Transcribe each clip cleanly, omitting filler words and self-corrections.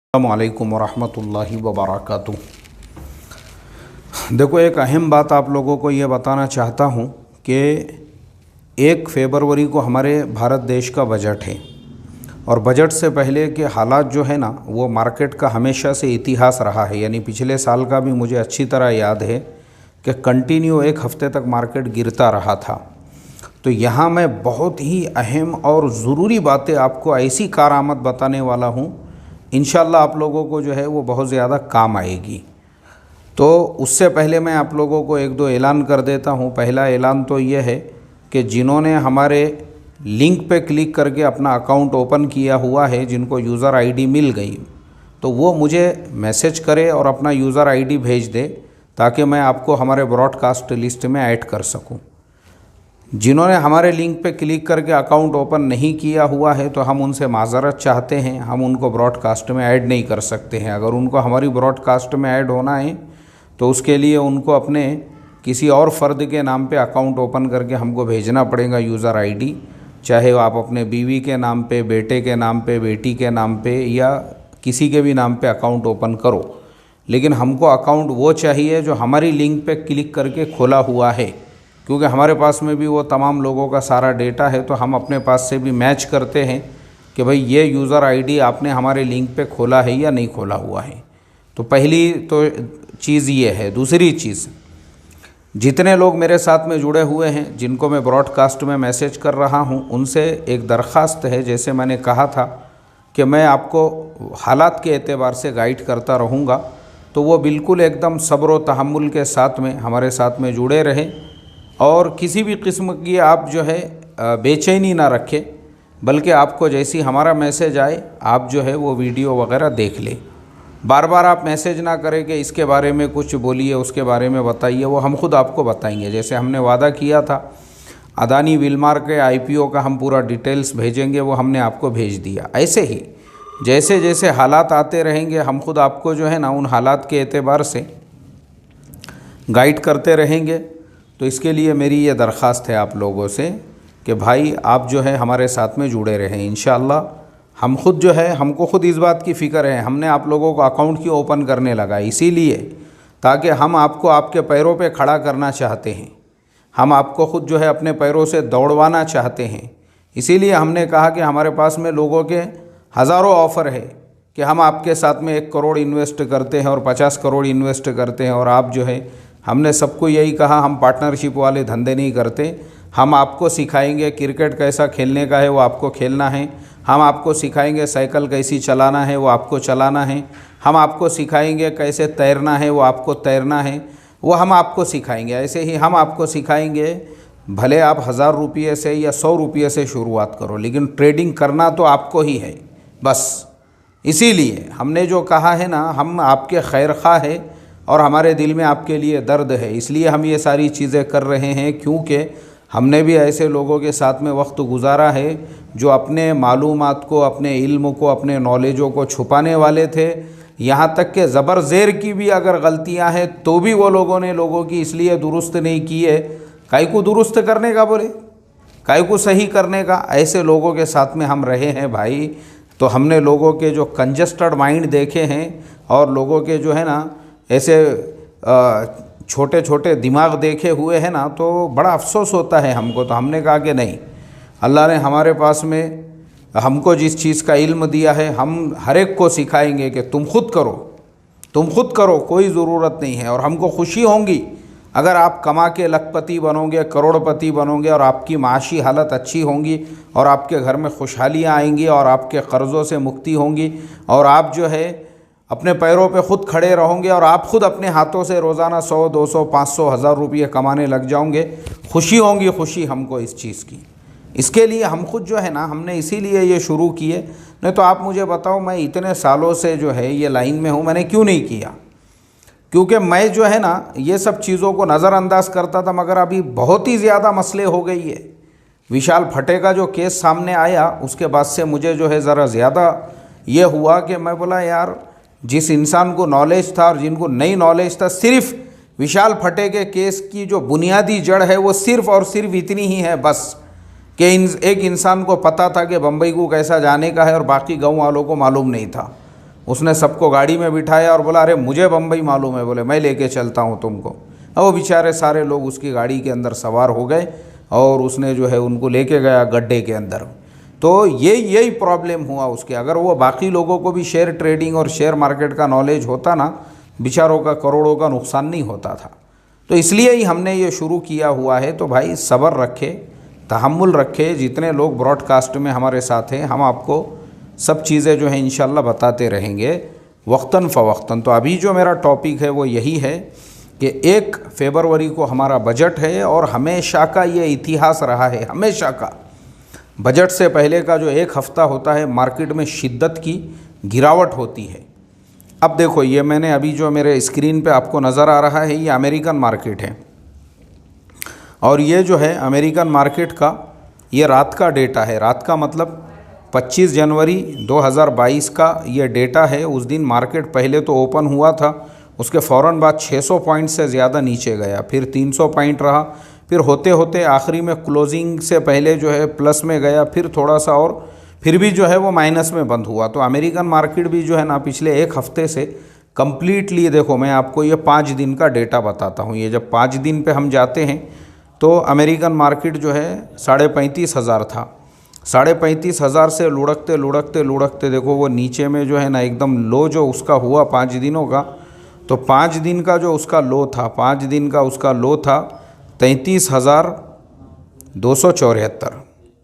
अस्सलामुअलैकुम वरहमतुल्लाहि वबरकातुहू। देखो, एक अहम बात आप लोगों को ये बताना चाहता हूँ कि 1 फरवरी को हमारे भारत देश का बजट है और बजट से पहले के हालात जो है ना, वो मार्केट का हमेशा से इतिहास रहा है। यानी पिछले साल का भी मुझे अच्छी तरह याद है कि कंटिन्यू 1 हफ़्ते तक मार्केट गिरता रहा था। तो यहाँ मैं बहुत ही अहम और ज़रूरी बातें आपको ऐसी कारआमद बताने वाला हूँ, इंशाअल्लाह आप लोगों को जो है वो बहुत ज़्यादा काम आएगी। तो उससे पहले मैं आप लोगों को 1-2 ऐलान कर देता हूँ। पहला ऐलान तो ये है कि जिन्होंने हमारे लिंक पे क्लिक करके अपना अकाउंट ओपन किया हुआ है, जिनको यूज़र आईडी मिल गई, तो वो मुझे मैसेज करे और अपना यूज़र आईडी भेज दे ताकि मैं आपको हमारे ब्रॉडकास्ट लिस्ट में ऐड कर सकूँ। जिन्होंने हमारे लिंक पे क्लिक करके अकाउंट ओपन नहीं किया हुआ है तो हम उनसे माज़रत चाहते हैं, हम उनको ब्रॉडकास्ट में ऐड नहीं कर सकते हैं। अगर उनको हमारी ब्रॉडकास्ट में ऐड होना है तो उसके लिए उनको अपने किसी और फ़र्द के नाम पे अकाउंट ओपन करके हमको भेजना पड़ेगा यूज़र आईडी, चाहे आप अपने बीवी के नाम पे, बेटे के नाम पे, बेटी के नाम पे या किसी के भी नाम पे अकाउंट ओपन करो। लेकिन हमको अकाउंट वो चाहिए जो हमारी लिंक पे क्लिक करके खोला हुआ है, क्योंकि हमारे पास में भी वो तमाम लोगों का सारा डेटा है। तो हम अपने पास से भी मैच करते हैं कि भाई ये यूज़र आईडी आपने हमारे लिंक पे खोला है या नहीं खोला हुआ है। तो पहली तो चीज़ ये है। दूसरी चीज़, जितने लोग मेरे साथ में जुड़े हुए हैं, जिनको मैं ब्रॉडकास्ट में मैसेज कर रहा हूँ, उनसे एक दरख्वास्त है। जैसे मैंने कहा था कि मैं आपको हालात के एतबार से गाइड करता रहूँगा, तो वो बिल्कुल एकदम सब्र व तहम्मुल के साथ में हमारे साथ में जुड़े रहें और किसी भी किस्म की आप जो है बेचैनी ना रखें, बल्कि आपको जैसी हमारा मैसेज आए आप जो है वो वीडियो वगैरह देख लें। बार बार आप मैसेज ना करें कि इसके बारे में कुछ बोलिए, उसके बारे में बताइए, वो हम खुद आपको बताएंगे। जैसे हमने वादा किया था अदानी विलमार के आईपीओ का हम पूरा डिटेल्स भेजेंगे, वो हमने आपको भेज दिया। ऐसे ही जैसे जैसे हालात आते रहेंगे हम खुद आपको जो है ना उन हालात के एतबार से गाइड करते रहेंगे। तो इसके लिए मेरी ये दरख्वास्त है आप लोगों से कि भाई आप जो है हमारे साथ में जुड़े रहें। इंशाअल्लाह हम खुद जो है, हमको खुद इस बात की फ़िक्र है, हमने आप लोगों को अकाउंट क्यों ओपन करने लगा, इसीलिए ताकि हम आपको आपके पैरों पे खड़ा करना चाहते हैं, हम आपको खुद जो है अपने पैरों से दौड़वाना चाहते हैं। इसीलिए हमने कहा कि हमारे पास में लोगों के हज़ारों ऑफ़र है कि हम आपके साथ में 1 करोड़ इन्वेस्ट करते हैं और 50 करोड़ इन्वेस्ट करते हैं, और आप जो है, हमने सबको यही कहा हम पार्टनरशिप वाले धंधे नहीं करते। हम आपको सिखाएंगे क्रिकेट कैसा खेलने का है वो आपको खेलना है, हम आपको सिखाएंगे साइकिल कैसी चलाना है वो आपको चलाना है, हम आपको सिखाएंगे कैसे तैरना है वो आपको तैरना है, वो हम आपको सिखाएंगे। ऐसे ही हम आपको सिखाएंगे, भले आप 1000 रुपये से या 100 रुपये से शुरुआत करो, लेकिन ट्रेडिंग करना तो आपको ही है बस। इसीलिए हमने जो कहा है ना, हम आपके खैर खा है और हमारे दिल में आपके लिए दर्द है, इसलिए हम ये सारी चीज़ें कर रहे हैं। क्योंकि हमने भी ऐसे लोगों के साथ में वक्त गुजारा है जो अपने मालूमात को, अपने इल्म को, अपने नॉलेजों को छुपाने वाले थे। यहाँ तक कि ज़बर ज़ेर की भी अगर गलतियाँ हैं तो भी वो लोगों ने लोगों की इसलिए दुरुस्त नहीं की है, काहे को दुरुस्त करने का बोले, काहे को सही करने का। ऐसे लोगों के साथ में हम रहे हैं भाई। तो हमने लोगों के जो कंजस्टेड माइंड देखे हैं और लोगों के जो है ना ऐसे छोटे छोटे दिमाग देखे हुए हैं ना, तो बड़ा अफसोस होता है हमको। तो हमने कहा कि नहीं, अल्लाह ने हमारे पास में हमको जिस चीज़ का इल्म दिया है हम हर एक को सिखाएंगे कि तुम खुद करो, तुम खुद करो, कोई ज़रूरत नहीं है। और हमको खुशी होंगी अगर आप कमा के लखपति बनोगे, करोड़पति बनोगे और आपकी माशी हालत अच्छी होंगी और आपके घर में खुशहालियाँ आएंगी और आपके कर्ज़ों से मुक्ति होंगी और आप जो है अपने पैरों पे ख़ुद खड़े रहोगे और आप ख़ुद अपने हाथों से रोज़ाना 100, 200, 500, 1000 रुपये कमाने लग जाओगे। खुशी होंगी, खुशी हमको इस चीज़ की। इसके लिए हम खुद जो है ना, हमने इसीलिए ये शुरू किए। नहीं तो आप मुझे बताओ, मैं इतने सालों से जो है ये लाइन में हूँ, मैंने क्यों नहीं किया? क्योंकि मैं जो है ना ये सब चीज़ों को नज़रअंदाज करता था, मगर अभी बहुत ही ज़्यादा मसले हो गई है। विशाल फटे का जो केस सामने आया उसके बाद से मुझे जो है ज़रा ज़्यादा ये हुआ कि मैं बोला यार, जिस इंसान को नॉलेज था और जिनको नई नॉलेज था, सिर्फ विशाल फटे के केस की जो बुनियादी जड़ है वो सिर्फ़ और सिर्फ इतनी ही है बस, कि एक इंसान को पता था कि बम्बई को कैसा जाने का है और बाकी गाँव वालों को मालूम नहीं था। उसने सबको गाड़ी में बिठाया और बोला, अरे मुझे बम्बई मालूम है, बोले मैं लेके चलता हूँ तुमको। अब वो बेचारे सारे लोग उसकी गाड़ी के अंदर सवार हो गए और उसने जो है उनको लेके गया गड्ढे के अंदर। तो यही प्रॉब्लम हुआ उसके। अगर वो बाकी लोगों को भी शेयर ट्रेडिंग और शेयर मार्केट का नॉलेज होता ना, बेचारों का करोड़ों का नुकसान नहीं होता था। तो इसलिए ही हमने ये शुरू किया हुआ है। तो भाई सब्र रखे, तहम्मुल रखे। जितने लोग ब्रॉडकास्ट में हमारे साथ हैं, हम आपको सब चीज़ें जो हैं इंशाल्लाह बताते रहेंगे वक्तन फ़वक्तन। तो अभी जो मेरा टॉपिक है वो यही है कि 1 फरवरी को हमारा बजट है और हमेशा का ये इतिहास रहा है, हमेशा का बजट से पहले का जो 1 हफ़्ता होता है मार्केट में शिद्दत की गिरावट होती है। अब देखो, ये मैंने अभी जो मेरे स्क्रीन पे आपको नज़र आ रहा है ये अमेरिकन मार्केट है और ये जो है अमेरिकन मार्केट का ये रात का डेटा है। रात का मतलब 25 जनवरी 2022 का ये डेटा है। उस दिन मार्केट पहले तो ओपन हुआ था, उसके फ़ौरन बाद 600 पॉइंट से ज़्यादा नीचे गया, फिर 300 पॉइंट रहा, फिर होते होते आखिरी में क्लोजिंग से पहले जो है प्लस में गया, फिर थोड़ा सा और फिर भी जो है वो माइनस में बंद हुआ। तो अमेरिकन मार्केट भी जो है ना पिछले 1 हफ़्ते से कम्प्लीटली, देखो मैं आपको ये 5 दिन का डेटा बताता हूँ। ये जब 5 दिन पे हम जाते हैं तो अमेरिकन मार्केट जो है 35,500 था। 35,500 से लुढ़कते लुढ़कते लुढ़कते देखो वो नीचे में जो है ना एकदम लो जो उसका हुआ 5 दिनों का। तो 5 दिन का जो उसका लो था, 5 दिन का उसका लो था 33,274।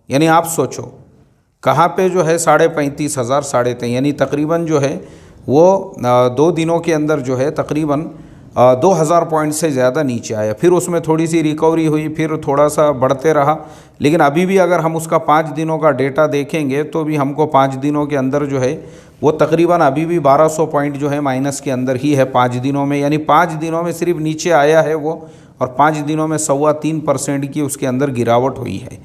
यानी आप सोचो कहाँ पे जो है 35,500 3.5 यानी तकरीबन जो है वो 2 दिनों के अंदर जो है तकरीबन 2,000 पॉइंट से ज़्यादा नीचे आया। फिर उसमें थोड़ी सी रिकवरी हुई, फिर थोड़ा सा बढ़ते रहा। लेकिन अभी भी अगर हम उसका 5 दिनों का डेटा देखेंगे तो भी हमको 5 दिनों के अंदर जो है वो तकरीबन अभी भी 1200 पॉइंट जो है माइनस के अंदर ही है 5 दिनों में। यानी 5 दिनों में सिर्फ नीचे आया है वो, और 5 दिनों में 3.25% की उसके अंदर गिरावट हुई है।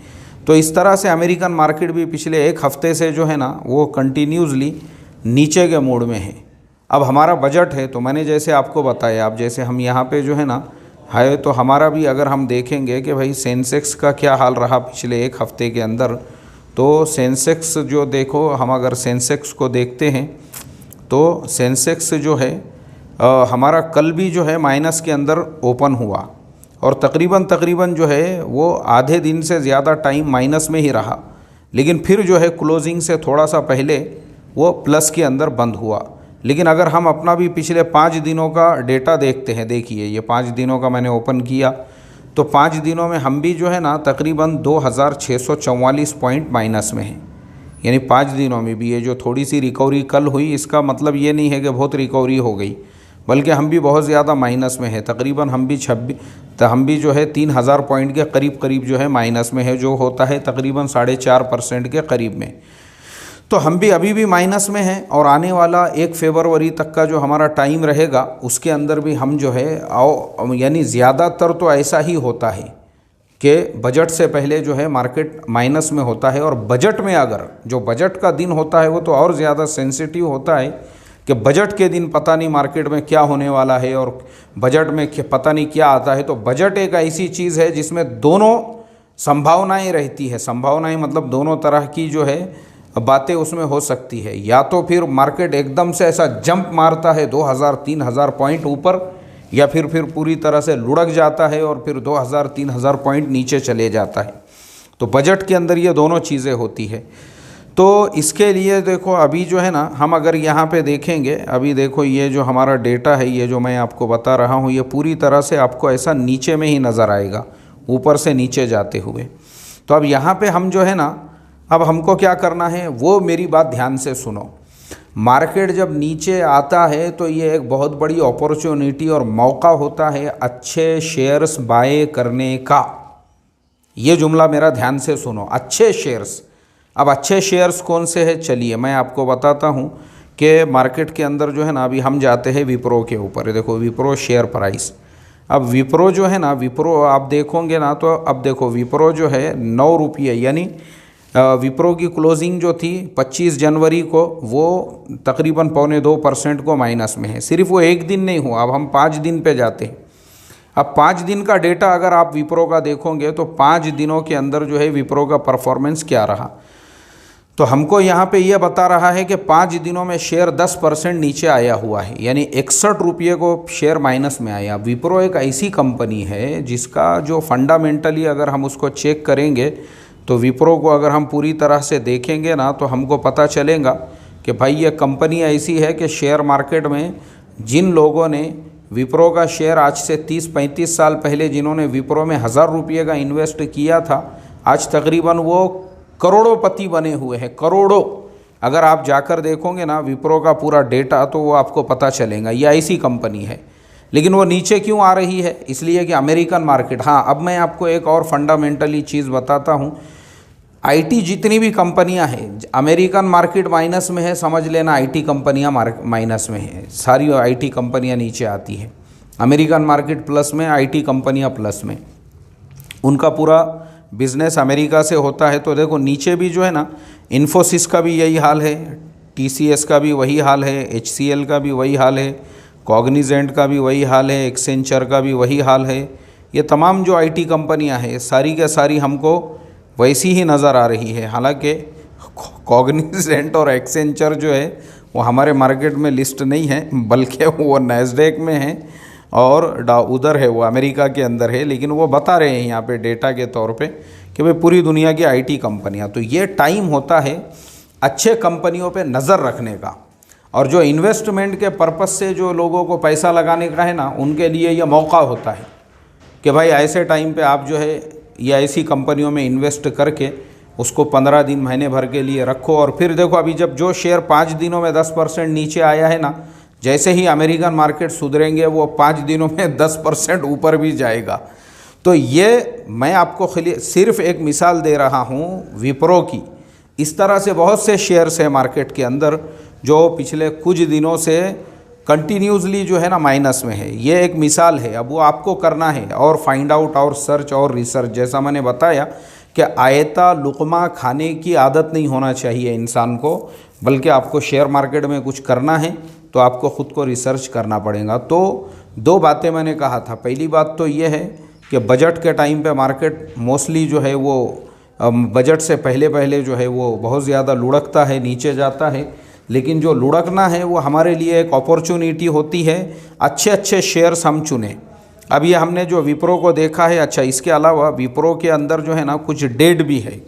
तो इस तरह से अमेरिकन मार्केट भी पिछले 1 हफ़्ते से जो है ना वो कंटिन्यूसली नीचे के मोड में है। अब हमारा बजट है तो मैंने जैसे आपको बताया, अब जैसे हम यहाँ पे जो है ना है तो हमारा भी अगर हम देखेंगे कि भाई सेंसेक्स का क्या हाल रहा पिछले 1 हफ़्ते के अंदर, तो सेंसेक्स जो देखो, हम अगर सेंसेक्स को देखते हैं तो सेंसेक्स जो है हमारा कल भी जो है माइनस के अंदर ओपन हुआ और तकरीबन जो है वो आधे दिन से ज़्यादा टाइम माइनस में ही रहा। लेकिन फिर जो है क्लोजिंग से थोड़ा सा पहले वो प्लस के अंदर बंद हुआ। लेकिन अगर हम अपना भी पिछले 5 दिनों का डेटा देखते हैं, देखिए ये 5 दिनों का मैंने ओपन किया तो 5 दिनों में हम भी जो है ना तकरीबन 2,644 पॉइंट माइनस में हैं। यानी 5 दिनों में भी ये जो थोड़ी सी रिकवरी कल हुई, इसका मतलब ये नहीं है कि बहुत रिकवरी हो गई, बल्कि हम भी बहुत ज़्यादा माइनस में है। तकरीबन हम भी जो है 3,000 पॉइंट के करीब जो है माइनस में है, जो होता है तकरीबन 4.5% के करीब में। तो हम भी अभी भी माइनस में हैं और आने वाला 1 फरवरी तक का जो हमारा टाइम रहेगा उसके अंदर भी हम जो है यानी ज़्यादातर तो ऐसा ही होता है कि बजट से पहले जो है मार्केट माइनस में होता है। और बजट में अगर जो बजट का दिन होता है वो तो और ज़्यादा सेंसिटिव होता है कि बजट के दिन पता नहीं मार्केट में क्या होने वाला है और बजट में पता नहीं क्या आता है। तो बजट एक ऐसी चीज़ है जिसमें दोनों संभावनाएँ रहती है। संभावनाएँ मतलब दोनों तरह की जो है बातें उसमें हो सकती है। या तो फिर मार्केट एकदम से ऐसा जंप मारता है 2,000-3,000 पॉइंट ऊपर, या फिर पूरी तरह से लुढ़क जाता है और फिर 2,000-3,000 पॉइंट नीचे चले जाता है। तो बजट के अंदर ये दोनों चीज़ें होती है। तो इसके लिए देखो अभी जो है ना हम अगर यहाँ पे देखेंगे, अभी देखो ये जो हमारा डेटा है, ये जो मैं आपको बता रहा हूँ, ये पूरी तरह से आपको ऐसा नीचे में ही नज़र आएगा, ऊपर से नीचे जाते हुए। तो अब यहाँ पे हम जो है ना, अब हमको क्या करना है वो मेरी बात ध्यान से सुनो। मार्केट जब नीचे आता है तो ये एक बहुत बड़ी अपॉर्चुनिटी और मौका होता है अच्छे शेयर्स बाय करने का। ये जुमला मेरा ध्यान से सुनो, अच्छे शेयर्स। अब अच्छे शेयर्स कौन से हैं, चलिए मैं आपको बताता हूँ कि मार्केट के अंदर जो है ना अभी हम जाते हैं विप्रो के ऊपर। देखो विप्रो शेयर प्राइस, अब विप्रो जो है ना, विप्रो आप देखोगे ना तो अब देखो विप्रो जो है 9 रुपये, यानी विप्रो की क्लोजिंग जो थी 25 जनवरी को वो तकरीबन 1.25% को माइनस में है। सिर्फ वो एक दिन नहीं हुआ, अब हम 5 दिन पे जाते हैं। अब 5 दिन का डेटा अगर आप विप्रो का देखोगे तो 5 दिनों के अंदर जो है विप्रो का परफॉर्मेंस क्या रहा। तो हमको यहाँ पे ये बता रहा है कि 5 दिनों में शेयर 10% नीचे आया हुआ है, यानी 61 रुपये को शेयर माइनस में आया। विप्रो एक ऐसी कंपनी है जिसका जो फंडामेंटली अगर हम उसको चेक करेंगे तो विप्रो को अगर हम पूरी तरह से देखेंगे ना तो हमको पता चलेगा कि भाई ये कंपनी ऐसी है कि शेयर मार्केट में जिन लोगों ने विप्रो का शेयर आज से 30-35 साल पहले जिन्होंने विप्रो में 1000 रुपये का इन्वेस्ट किया था, आज तकरीबन वो करोड़ोंपति बने हुए हैं, करोड़ों। अगर आप जाकर देखोगे ना विप्रो का पूरा डेटा तो वो आपको पता चलेगा ये ऐसी कंपनी है। लेकिन वो नीचे क्यों आ रही है? इसलिए कि अमेरिकन मार्केट। हाँ, अब मैं आपको एक और फंडामेंटली चीज़ बताता हूँ। आईटी जितनी भी कंपनियां हैं, अमेरिकन मार्केट माइनस में है, समझ लेना आईटी कंपनियां माइनस में है, सारी आईटी कंपनियां नीचे आती है। अमेरिकन मार्केट प्लस में, आईटी कंपनियां प्लस में, उनका पूरा बिजनेस अमेरिका से होता है। तो देखो नीचे भी जो है ना, इन्फोसिस का भी यही हाल है, टीसीएस का भी वही हाल है, एचसीएल का भी वही हाल है, कॉग्निजेंट का भी वही हाल है, एक्सेंचर का भी वही हाल है। ये तमाम जो आईटी कंपनियां हैं सारी के सारी हमको वैसी ही नज़र आ रही है। हालांकि कॉग्निजेंट और एक्सेंचर जो है वो हमारे मार्केट में लिस्ट नहीं है, बल्कि वो नैस्डैक में है और उधर है, वो अमेरिका के अंदर है। लेकिन वो बता रहे हैं यहाँ पे डेटा के तौर पे कि भाई पूरी दुनिया की आईटी कंपनियाँ। तो ये टाइम होता है अच्छे कंपनियों पे नज़र रखने का, और जो इन्वेस्टमेंट के पर्पस से जो लोगों को पैसा लगाने का है ना, उनके लिए यह मौका होता है कि भाई ऐसे टाइम पे आप जो है ये ऐसी कंपनियों में इन्वेस्ट करके उसको 15 दिन महीने भर के लिए रखो। और फिर देखो अभी जब जो शेयर 5 दिनों में 10% नीचे आया है ना, जैसे ही अमेरिकन मार्केट सुधरेंगे वो 5 दिनों में 10% ऊपर भी जाएगा। तो ये मैं आपको सिर्फ एक मिसाल दे रहा हूँ विप्रो की। इस तरह से बहुत से शेयर्स हैं मार्केट के अंदर जो पिछले कुछ दिनों से कंटिन्यूसली जो है ना माइनस में है। ये एक मिसाल है, अब वो आपको करना है और फाइंड आउट और सर्च और रिसर्च। जैसा मैंने बताया कि आयता लुक़मा खाने की आदत नहीं होना चाहिए इंसान को, बल्कि आपको शेयर मार्केट में कुछ करना है तो आपको ख़ुद को रिसर्च करना पड़ेगा। तो 2 बातें मैंने कहा था। पहली बात तो ये है कि बजट के टाइम पे मार्केट मोस्टली जो है वो बजट से पहले जो है वो बहुत ज़्यादा लुढ़कता है, नीचे जाता है। लेकिन जो लुढ़कना है वो हमारे लिए एक अपॉर्चुनिटी होती है, अच्छे अच्छे शेयर्स हम चुनें। अब ये हमने जो विप्रो को देखा है, अच्छा इसके अलावा विप्रो के अंदर जो है ना कुछ डेट भी है,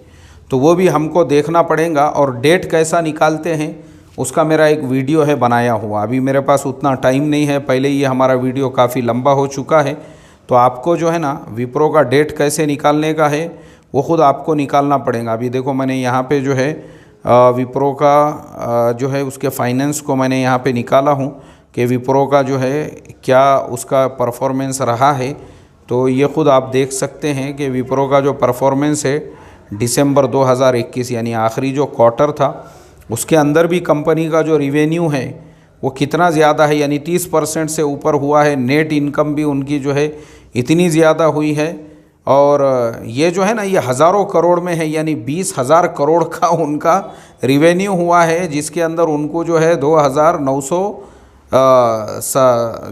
तो वो भी हमको देखना पड़ेगा। और डेट कैसा निकालते हैं उसका मेरा एक वीडियो है बनाया हुआ। अभी मेरे पास उतना टाइम नहीं है, पहले ये हमारा वीडियो काफ़ी लंबा हो चुका है। तो आपको जो है ना विप्रो का डेट कैसे निकालने का है वो ख़ुद आपको निकालना पड़ेगा। अभी देखो मैंने यहाँ पे जो है विप्रो का जो है उसके फाइनेंस को मैंने यहाँ पे निकाला हूँ कि विप्रो का जो है क्या उसका परफॉर्मेंस रहा है। तो ये ख़ुद आप देख सकते हैं कि विप्रो का जो परफॉर्मेंस है दिसंबर 2021 यानी आखिरी जो क्वार्टर था उसके अंदर भी कंपनी का जो रिवेन्यू है वो कितना ज़्यादा है, यानी 30% से ऊपर हुआ है। नेट इनकम भी उनकी जो है इतनी ज़्यादा हुई है। और ये जो है ना ये हज़ारों करोड़ में है, यानी 20,000 करोड़ का उनका रिवेन्यू हुआ है, जिसके अंदर उनको जो है 2,900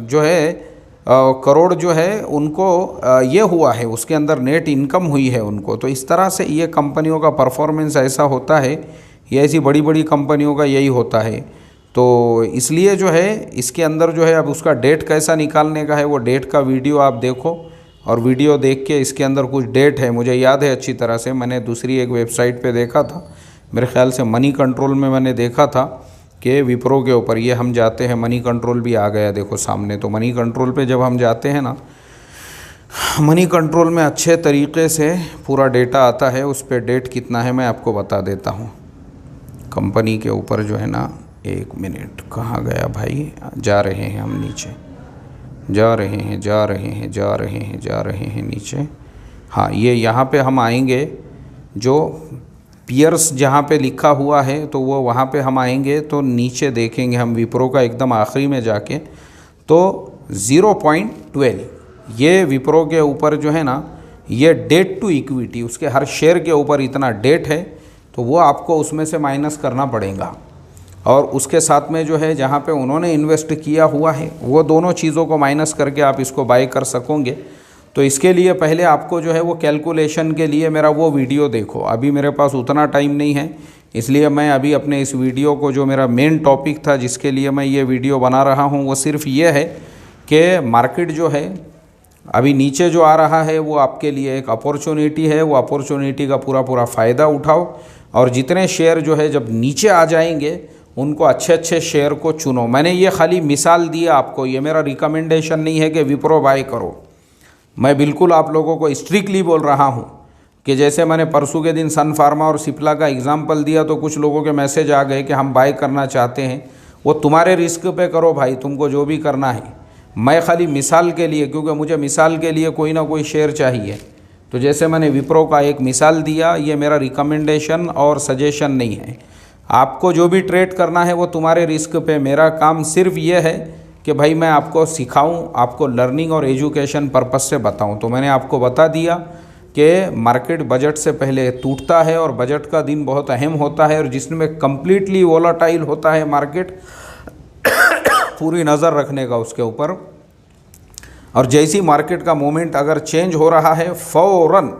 जो है करोड़ जो है उनको ये हुआ है, उसके अंदर नेट इनकम हुई है उनको। तो इस तरह से ये कंपनियों का परफॉर्मेंस ऐसा होता है, ये ऐसी बड़ी बड़ी कंपनियों का यही होता है। तो इसलिए जो है इसके अंदर जो है अब उसका डेट कैसा निकालने का है वो डेट का वीडियो आप देखो, और वीडियो देख के इसके अंदर कुछ डेट है, मुझे याद है अच्छी तरह से, मैंने दूसरी एक वेबसाइट पे देखा था, मेरे ख्याल से मनी कंट्रोल में मैंने देखा था कि विप्रो के ऊपर ये हम जाते हैं, मनी कंट्रोल भी आ गया देखो सामने। तो मनी कंट्रोल पे जब हम जाते हैं ना, मनी कंट्रोल में अच्छे तरीके से पूरा डेटा आता है, उस पर डेट कितना है मैं आपको बता देता हूँ। कंपनी के ऊपर जो है ना, 1 मिनट कहाँ गया भाई, जा रहे हैं हम नीचे, जा रहे हैं नीचे। हाँ, ये यहाँ पे हम आएंगे, जो पियर्स जहाँ पे लिखा हुआ है तो वो वहाँ पे हम आएंगे तो नीचे देखेंगे हम विप्रो का एकदम आखिरी में जाके, तो 0.12 ये विप्रो के ऊपर जो है ना ये डेट टू इक्विटी, उसके हर शेयर के ऊपर इतना डेट है, तो वो आपको उसमें से माइनस करना पड़ेगा। और उसके साथ में जो है जहाँ पे उन्होंने इन्वेस्ट किया हुआ है वो दोनों चीज़ों को माइनस करके आप इसको बाय कर सकोगे। तो इसके लिए पहले आपको जो है वो कैलकुलेशन के लिए मेरा वो वीडियो देखो। अभी मेरे पास उतना टाइम नहीं है इसलिए मैं अभी अपने इस वीडियो को, जो मेरा मेन टॉपिक था जिसके लिए मैं ये वीडियो बना रहा हूँ, वो सिर्फ ये है कि मार्केट जो है अभी नीचे जो आ रहा है वो आपके लिए एक अपॉर्चुनिटी है। वो अपॉर्चुनिटी का पूरा पूरा फ़ायदा उठाओ और जितने शेयर जो है जब नीचे आ जाएंगे उनको अच्छे अच्छे शेयर को चुनो। मैंने ये खाली मिसाल दिया आपको, ये मेरा रिकमेंडेशन नहीं है कि विप्रो बाय करो। मैं बिल्कुल आप लोगों को स्ट्रिक्टली बोल रहा हूँ कि जैसे मैंने परसों के दिन सन फार्मा और सिप्ला का एग्जाम्पल दिया तो कुछ लोगों के मैसेज आ गए कि हम बाय करना चाहते हैं। वो तुम्हारे रिस्क पे करो भाई, तुमको जो भी करना है। मैं खाली मिसाल के लिए, क्योंकि मुझे मिसाल के लिए कोई ना कोई शेयर चाहिए, तो जैसे मैंने विप्रो का एक मिसाल दिया, ये मेरा रिकमेंडेशन और सजेशन नहीं है। आपको जो भी ट्रेड करना है वो तुम्हारे रिस्क पे। मेरा काम सिर्फ ये है कि भाई मैं आपको सिखाऊं, आपको लर्निंग और एजुकेशन पर्पस से बताऊं। तो मैंने आपको बता दिया कि मार्केट बजट से पहले टूटता है और बजट का दिन बहुत अहम होता है और जिसमें कम्प्लीटली वोलाटाइल होता है मार्केट, पूरी नज़र रखने का उसके ऊपर। और जैसी मार्केट का मोमेंट अगर चेंज हो रहा है, फ़ौरन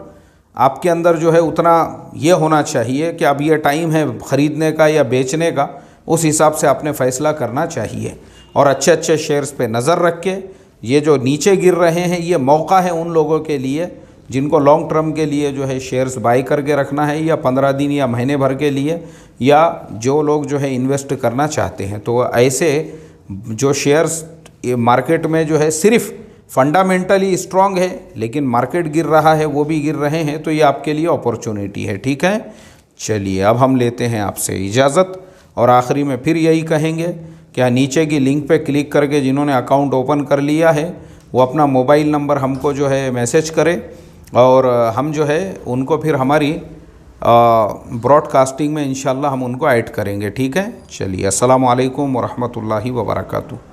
आपके अंदर जो है उतना ये होना चाहिए कि अब ये टाइम है ख़रीदने का या बेचने का, उस हिसाब से आपने फ़ैसला करना चाहिए। और अच्छे अच्छे शेयर्स पे नज़र रख के, ये जो नीचे गिर रहे हैं ये मौका है उन लोगों के लिए जिनको लॉन्ग टर्म के लिए जो है शेयर्स बाई करके रखना है, या 15 दिन या महीने भर के लिए, या जो लोग जो है इन्वेस्ट करना चाहते हैं। तो ऐसे जो शेयर्स मार्केट में जो है सिर्फ फंडामेंटली स्ट्रांग है लेकिन मार्केट गिर रहा है, वो भी गिर रहे हैं, तो ये आपके लिए अपॉर्चुनिटी है। ठीक है, चलिए अब हम लेते हैं आपसे इजाज़त और आखिरी में फिर यही कहेंगे कि नीचे की लिंक पे क्लिक करके जिन्होंने अकाउंट ओपन कर लिया है वो अपना मोबाइल नंबर हमको जो है मैसेज करें और हम जो है उनको फिर हमारी ब्रॉडकास्टिंग में इंशाल्लाह हम उनको ऐड करेंगे। ठीक है, चलिए, अस्सलामु अलैकुम वरहमतुल्लाहि वबरकातुहू।